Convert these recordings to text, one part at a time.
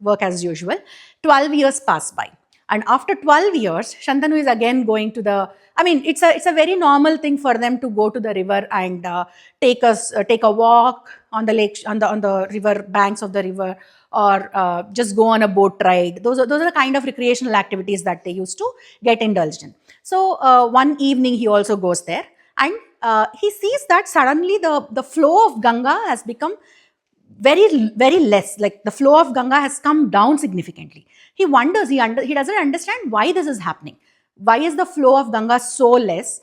work as usual. 12 years pass by. And after 12 years, Shantanu is again going to the, I mean, it's a very normal thing for them to go to the river and take a walk on the lake, on the river banks of the river, or just go on a boat ride. Those are the kind of recreational activities that they used to get indulged in. So one evening he also goes there, and he sees that suddenly the flow of Ganga has become very less. Like the flow of Ganga has come down significantly. He wonders, he doesn't understand why this is happening. Why is the flow of Ganga so less?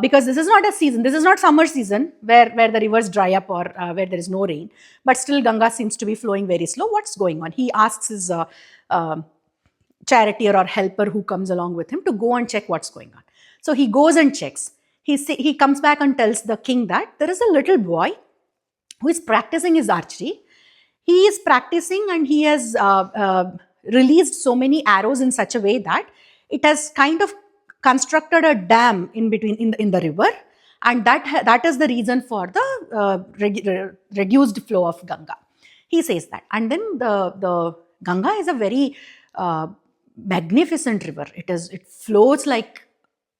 Because this is not a season, this is not summer season where the rivers dry up, or where there is no rain, but still Ganga seems to be flowing very slow. What's going on? He asks his charioteer or helper who comes along with him to go and check what's going on. So he goes and checks. He comes back and tells the king that there is a little boy who is practicing his archery. He is practicing, and he has released so many arrows in such a way that it has kind of constructed a dam in between in the river, and that is the reason for the reduced flow of Ganga. He says that, and then the Ganga is a very magnificent river. It flows like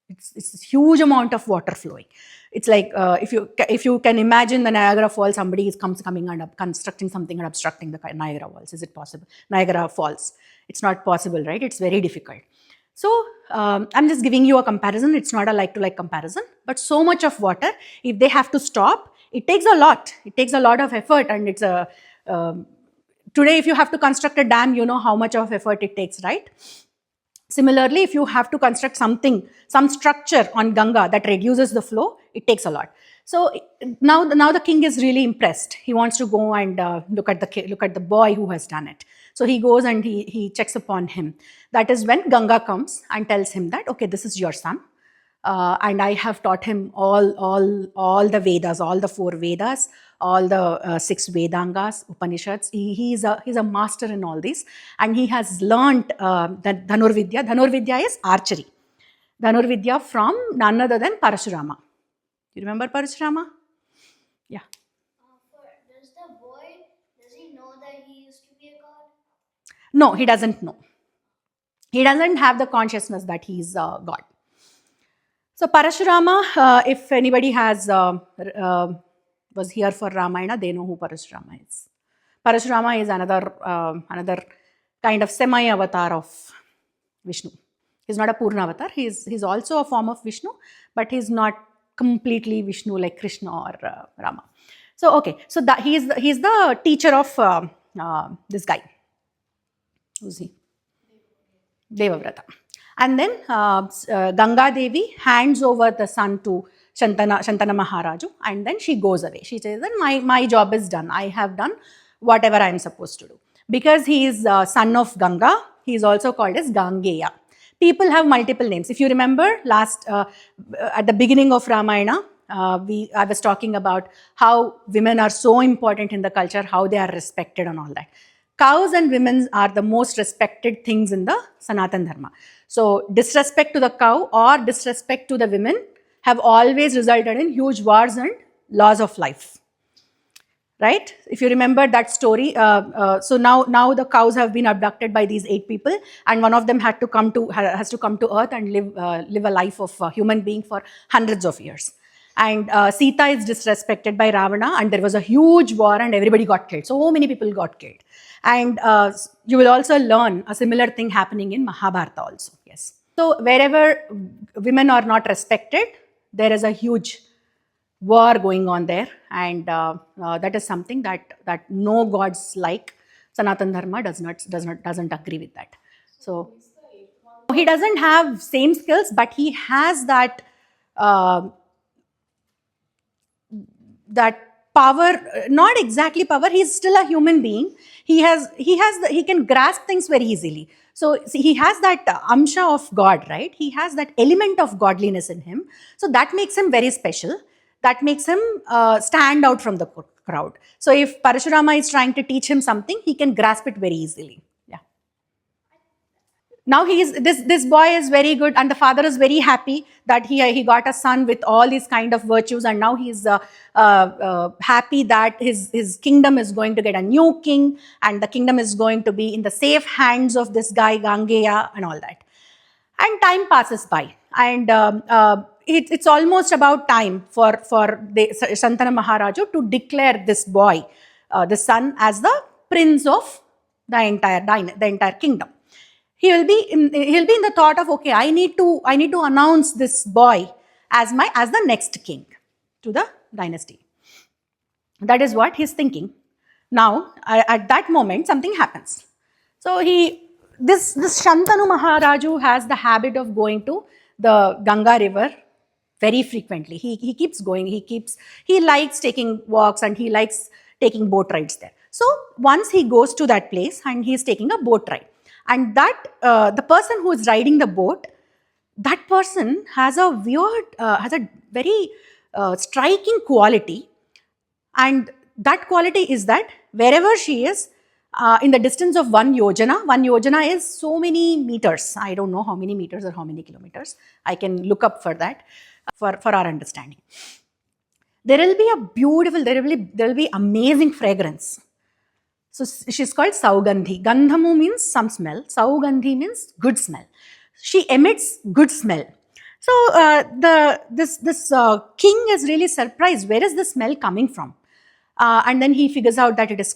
it's a huge amount of water flowing. It's like if you can imagine the Niagara Falls, somebody is coming and constructing something and obstructing the Niagara Falls. Is it possible? Niagara Falls. It's not possible, right? It's very difficult. So I'm just giving you a comparison. It's not a like-to-like comparison, but so much of water, if they have to stop, it takes a lot. It takes a lot of effort, and it's a today if you have to construct a dam, you know how much of effort it takes, right? Similarly, if you have to construct some structure on Ganga that reduces the flow, it takes a lot. So now the king is really impressed. He wants to go and look at the boy who has done it. So he goes and he checks upon him. That is when Ganga comes and tells him that, okay, this is your son, and I have taught him all the Vedas, all the 4 Vedas, all the 6 Vedangas, Upanishads. He's a master in all these, and he has learnt the Dhanurvidya. Dhanurvidya is archery. Dhanurvidya from none other than Parashurama. You remember Parashurama? Yeah. Does he know that he used to be a god? No, he doesn't know. He doesn't have the consciousness that he's God. So Parashurama, if anybody was here for Ramayana, they know who Parashurama is. Parashurama is another kind of semi-avatar of Vishnu. He's not a Purna avatar. He's also a form of Vishnu, but he's not completely Vishnu like Krishna or Rama. So okay, so he's the teacher of this guy. Who's he? Devavratha. And then Ganga Devi hands over the son to Shantana Maharaju, and then she goes away. She says that my job is done. I have done whatever I am supposed to do. Because he is son of Ganga, he is also called as Gangeya. People have multiple names. If you remember at the beginning of Ramayana, I was talking about how women are so important in the culture, how they are respected and all that. Cows and women are the most respected things in the Sanatan Dharma. So disrespect to the cow or disrespect to the women have always resulted in huge wars and loss of life. Right? If you remember that story, so now the cows have been abducted by these 8 people, and one of them has to come to earth and live a life of a human being for hundreds of years. And Sita is disrespected by Ravana, and there was a huge war, and everybody got killed. So many people got killed. And you will also learn a similar thing happening in Mahabharata also. Yes. So wherever women are not respected, there is a huge war going on there, and that is something that no gods like Sanatan Dharma doesn't agree with that. So he doesn't have same skills, but he has that power, not exactly power. He's still a human being. He can grasp things very easily. So he has that amsha of God, right? He has that element of godliness in him. So that makes him very special. That makes him stand out from the crowd. So if Parashurama is trying to teach him something, he can grasp it very easily. Yeah. Now this boy is very good, and the father is very happy that he got a son with all these kind of virtues, and now he's happy that his kingdom is going to get a new king, and the kingdom is going to be in the safe hands of this guy Gangeya and all that. And time passes by, and it's almost about time for the Shantanu Maharaju to declare this boy, the son, as the prince of the entire kingdom. He'll be in the thought of, okay, I need to announce this boy as the next king to the dynasty. That is what he's thinking. Now, at that moment, something happens. So this Shantanu Maharaju has the habit of going to the Ganga river very frequently. He keeps going. He likes taking walks, and he likes taking boat rides there. So once he goes to that place and he's taking a boat ride, and that the person who is riding the boat, that person has a very striking quality, and that quality is that wherever she is, in the distance of 1 yojana is so many meters. I don't know how many meters or how many kilometers. I can look up for that for our understanding. There will be amazing fragrance. So she's called Saugandhi. Gandhamu means some smell. Saugandhi means good smell. She emits good smell. So this king is really surprised. Where is the smell coming from? And then he figures out that it is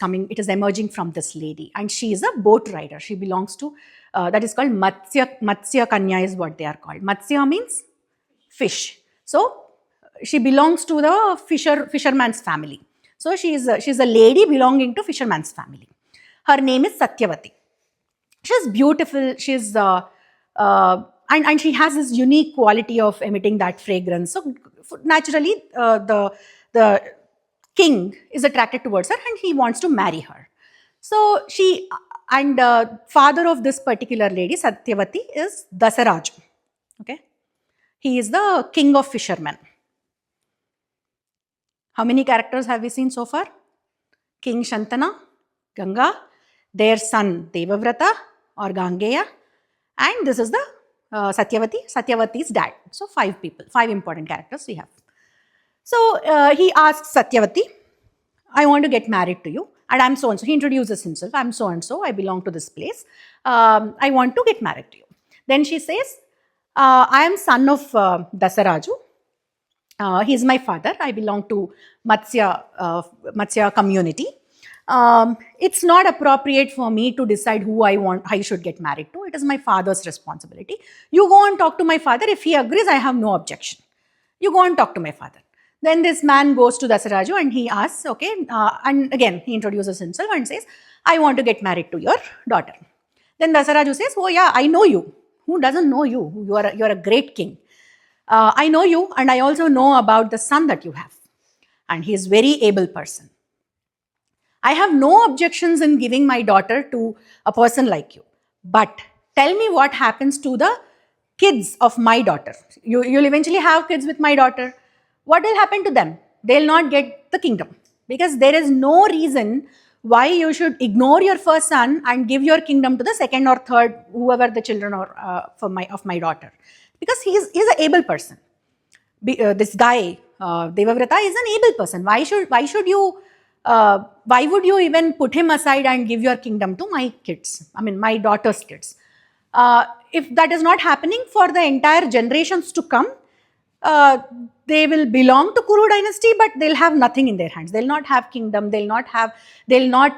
emerging from this lady, and she is a boat rider. She belongs to that is called Matsya Kanya is what they are called. Matsya means fish. So she belongs to the fisherman's family. So she's a lady belonging to fisherman's family. Her name is Satyavati. She's beautiful. She's and she has this unique quality of emitting that fragrance. So naturally, the king is attracted towards her, and he wants to marry her. So she and father of this particular lady, Satyavati, is Dasaraju. Okay, he is the king of fishermen. How many characters have we seen so far? King Shantana, Ganga, their son Devavratha or Gangeya, and this is the Satyavati's dad. So 5 people, 5 important characters we have. So he asks Satyavati, I want to get married to you, and I'm so and so. He introduces himself. I'm so and so. I belong to this place. I want to get married to you. Then she says, I am son of Dasaraju. He is my father. I belong to Matsya community. It's not appropriate for me to decide who I should get married to. It is my father's responsibility. You go and talk to my father. If he agrees, I have no objection. You go and talk to my father. Then this man goes to Dasaraju and he asks, okay, and again he introduces himself and says, I want to get married to your daughter. Then Dasaraju says, oh yeah, I know you. Who doesn't know you? You're a great king. I know you, and I also know about the son that you have. And he is a very able person. I have no objections in giving my daughter to a person like you. But tell me what happens to the kids of my daughter. You'll eventually have kids with my daughter. What will happen to them? They'll not get the kingdom. Because there is no reason why you should ignore your first son and give your kingdom to the second or third, whoever the children are of my daughter. Because he's an able person. This guy, Devavratha, is an able person. Why would you even put him aside and give your kingdom to my kids? I mean, my daughter's kids. If that is not happening for the entire generations to come, they will belong to Kuru dynasty, but they'll have nothing in their hands. They'll not have kingdom. They'll not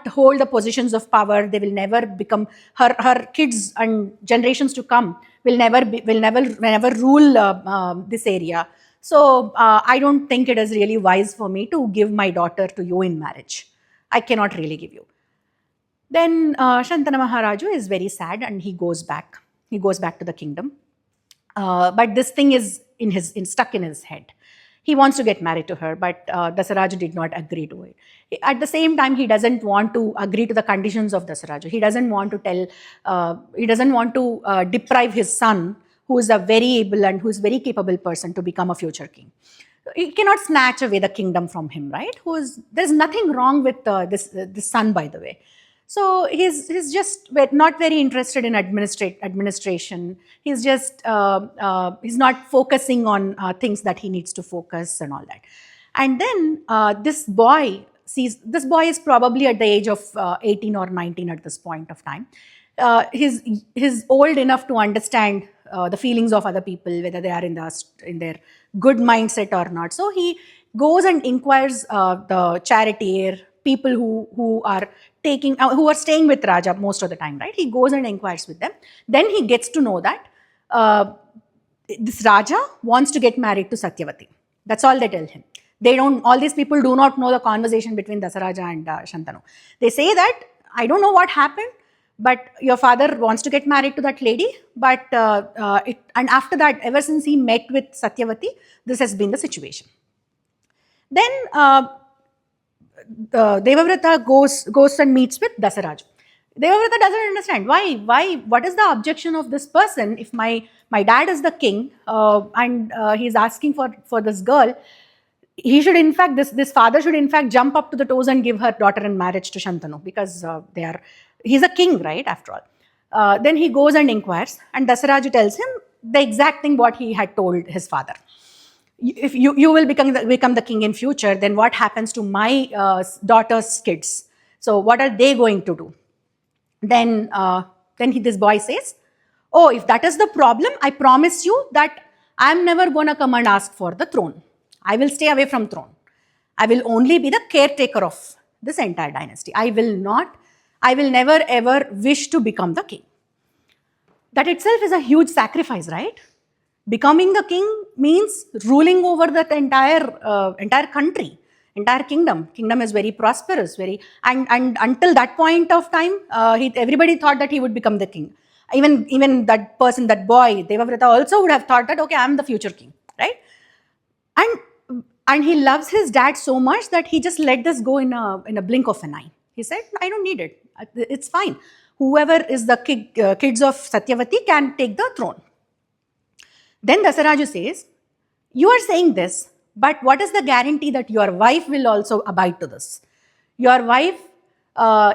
hold the positions of power. They will never become her kids, and generations to come will never rule this area. So I don't think it is really wise for me to give my daughter to you in marriage. I cannot really give you. Then Shantanu Maharaju is very sad and he goes back. He goes back to the kingdom. But this thing is stuck in his head. He wants to get married to her, but Dasaraju did not agree to it. At the same time, he doesn't want to agree to the conditions of Dasaraju. He doesn't want to deprive his son, who is a very able and who is very capable person, to become a future king. He cannot snatch away the kingdom from him, right? There's nothing wrong with this son, by the way. So he's just not very interested in administration. He's just he's not focusing on things that he needs to focus and all that. And then this boy is probably at the age of 18 or 19 at this point of time. He's old enough to understand the feelings of other people, whether they are in their good mindset or not. So he goes and inquires the charioteer, people who are who are staying with Raja most of the time, right? He goes and inquires with them. Then he gets to know that this Raja wants to get married to Satyavati. That's all they tell him. All these people do not know the conversation between Dasaraja and Shantanu. They say that, I don't know what happened, but your father wants to get married to that lady. But and after that, ever since he met with Satyavati, this has been the situation. Then Devavratha goes and meets with Dasaraj. Devavratha doesn't understand what is the objection of this person if my dad is the king and he's asking for this girl. He should, in fact, this father should, in fact, jump up to the toes and give her daughter in marriage to Shantanu, because he's a king, right, after all. Then he goes and inquires, and Dasaraj tells him the exact thing what he had told his father. If you will become the king in future, then what happens to my daughter's kids? So what are they going to do? Then this boy says, oh, if that is the problem, I promise you that I'm never going to come and ask for the throne. I will stay away from throne. I will only be the caretaker of this entire dynasty. I will never ever wish to become the king. That itself is a huge sacrifice, right? Becoming the king means ruling over that entire country, entire kingdom. Kingdom is very prosperous, and until that point of time, everybody thought that he would become the king. Even that person, that boy, Devavratha, also would have thought that, okay, I'm the future king, right? And he loves his dad so much that he just let this go in a blink of an eye. He said, I don't need it. It's fine. Whoever is the kids of Satyavati can take the throne. Then Dasaraju says, you are saying this, but what is the guarantee that your wife will also abide to this? Your wife,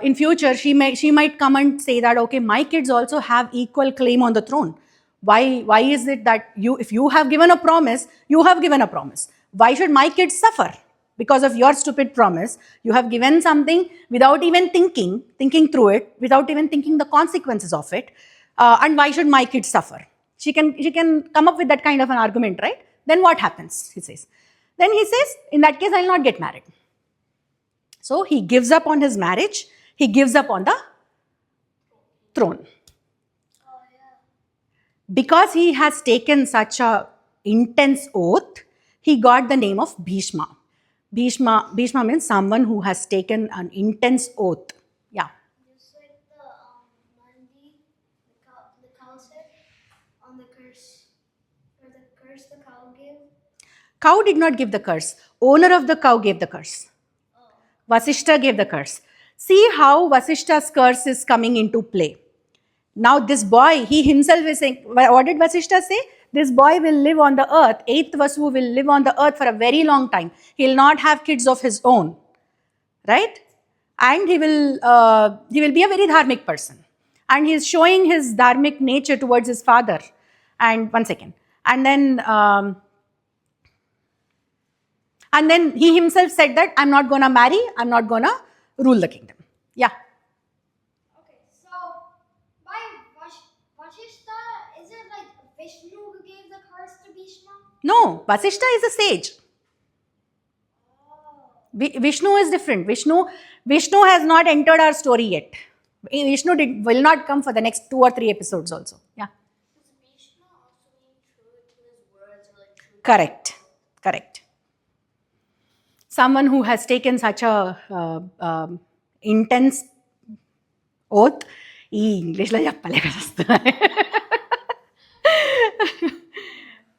in future, she might come and say that, okay, my kids also have equal claim on the throne. Why is it that if you have given a promise, you have given a promise? Why should my kids suffer? Because of your stupid promise, you have given something without even thinking through it, without even thinking the consequences of it. And why should my kids suffer? She can come up with that kind of an argument, right? Then what happens, he says. Then he says, in that case, I'll not get married. So he gives up on his marriage. He gives up on the throne. Because he has taken such a intense oath, he got the name of Bhishma. Bhishma means someone who has taken an intense oath. Yeah. Just like the Nandi, the cow said on the curse, or the curse the cow gave. Cow did not give the curse. Owner of the cow gave the curse. Oh. Vasishta gave the curse. See how Vasishta's curse is coming into play. Now this boy, he himself is saying, what did Vasishta say? This boy will live on the earth. 8th Vasu will live on the earth for a very long time. He will not have kids of his own, right? And he will be a very dharmic person. And he is showing his dharmic nature towards his father. And one second. And then he himself said that I'm not going to marry. I'm not going to rule the kingdom. Yeah. Vasishta, is it like Vishnu who gave the curse to Bhishma? No, Vasishta is a sage. Oh. Vishnu is different. Vishnu has not entered our story yet. Vishnu will not come for the next 2 or 3 episodes also. Yeah. Does Vishnu also mean true to his words, or like true? Correct. Someone who has taken such a intense oath. English la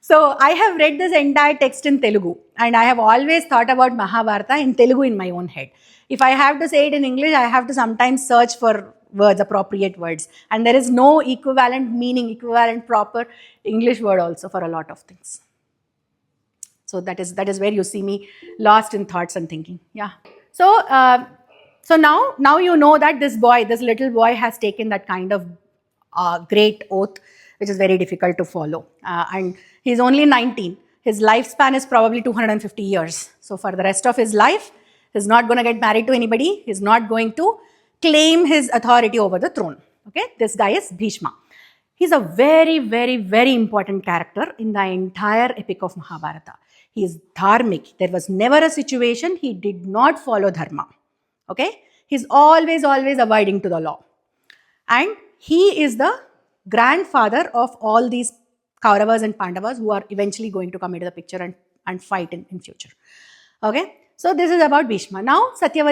So I have read this entire text in Telugu, and I have always thought about Mahabharata in Telugu in my own head. If I have to say it in English, I have to sometimes search for words, appropriate words, and there is no equivalent meaning, equivalent proper English word also for a lot of things. So that is where you see me lost in thoughts and thinking. Yeah. So So now you know that this little boy has taken that kind of great oath, which is very difficult to follow. And he's only 19. His lifespan is probably 250 years. So for the rest of his life, he's not going to get married to anybody. He's not going to claim his authority over the throne. Okay, this guy is Bhishma. He's a very, very, very important character in the entire epic of Mahabharata. He is dharmic. There was never a situation he did not follow dharma. Okay? He's always, always abiding to the law. And he is the grandfather of all these Kauravas and Pandavas who are eventually going to come into the picture and fight in future. Okay? So this is about Bhishma. Now, Satyavati